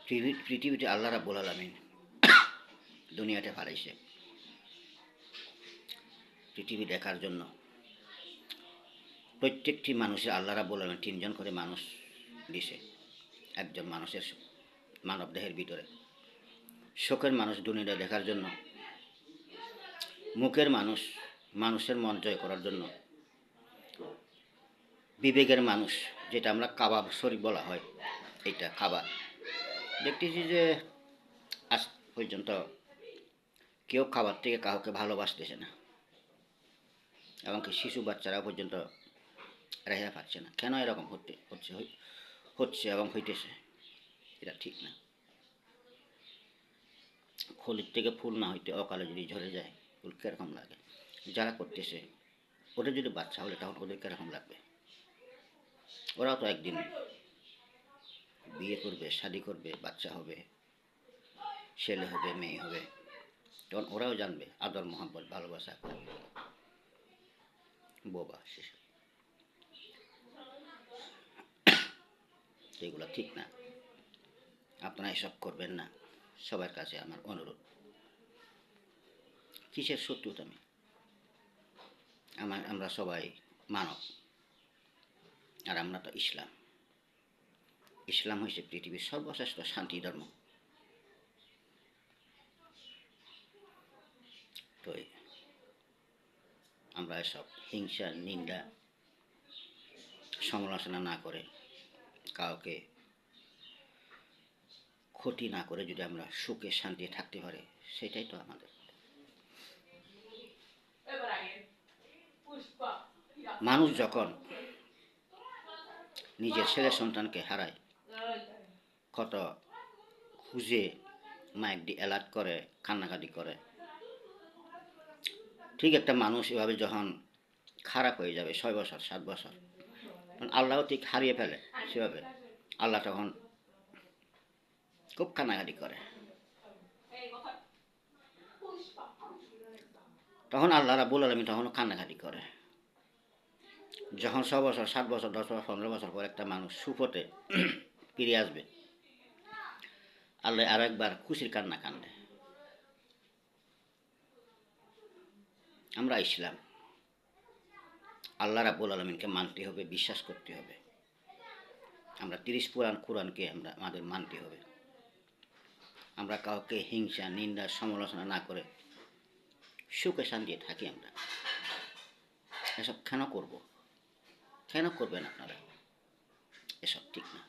পৃথিবীতে আল্লাহ রাব্বুল আলামিন দুনিয়াতে ফালাইছে পৃথিবী দেখার জন্য। প্রত্যেকটি মানুষের আল্লাহ রাব্বুল আলামিন তিনজন করে মানুষ দিছে একজন মানুষের মানব দেহের ভিতরে। চোখের মানুষ দুনিয়াটা দেখার জন্য, মুখের মানুষ মানুষের মন জয় করার জন্য, বিবেকের মানুষ যেটা আমরা কাবা শরীফ বলা হয়, এটা কাবা। দেখতেছি যে আজ পর্যন্ত কেউ খাবার থেকে কাউকে ভালোবাসতেছে না, এমনকি শিশু বাচ্চারা পর্যন্ত রেহাই পাচ্ছে না। কেন এরকম হচ্ছে এবং হইতেছে? এটা ঠিক না। খলির থেকে ফুল না হইতে অকালে যদি ঝরে যায়, ফুল কীরকম লাগে? যারা করতেছে ওটা যদি বাচ্চা হলে তখন ওদের কীরকম লাগবে? ওরাও তো একদিন বিয়ে করবে, শাদি করবে, বাচ্চা হবে, ছেলে হবে, মেয়ে হবে, তখন ওরাও জানবে আদর, মোহাম্মত, ভালোবাসা। বোবা সেসব, এগুলো ঠিক না। আপনারা এসব করবেন না, সবার কাছে আমার অনুরোধ। কিসের শত্রুতা? আমরা সবাই মানব, আর আমরা তো ইসলাম হয়েছে পৃথিবীর সর্বশ্রেষ্ঠ শান্তি ধর্ম। তো আমরা এসব হিংসা, নিন্দা, সমালোচনা না করে, কাউকে ক্ষতি না করে যদি আমরা সুখে শান্তি থাকতে পারি, সেটাই তো আমাদের। মানুষ যখন নিজের ছেলে সন্তানকে হারায়, কত খুঁজে মাইক দিয়ে অ্যালার্ট করে, কান্নাকাটি করে। ঠিক একটা মানুষ এভাবে যখন খারাপ হয়ে যাবে 6 বছর 7 বছর, তখন আল্লাহও ঠিক হারিয়ে ফেলে সেভাবে। আল্লাহ তখন খুব কান্নাকাটি করে। তখন আল্লাহ রাব্বুল আলামিন তখনও কান্নাকাটি করে। যখন 6 বছর 7 বছর 10 বছর 15 বছর পর একটা মানুষ সুপথে ফিরে আসবে, আল্লাহ আরো একবার খুশির কান্না কান্দে। আমরা ইসলাম, আল্লাহ রাব্বুল আলামিনকে মানতে হবে, বিশ্বাস করতে হবে। আমরা 30 কোরআনকে আমাদের মানতে হবে। আমরা কাউকে হিংসা, নিন্দা, সমালোচনা না করে সুখে শান্তিতে থাকি। আমরা এসব কেন করব? কেন করবেন আপনারা? এসব ঠিক না।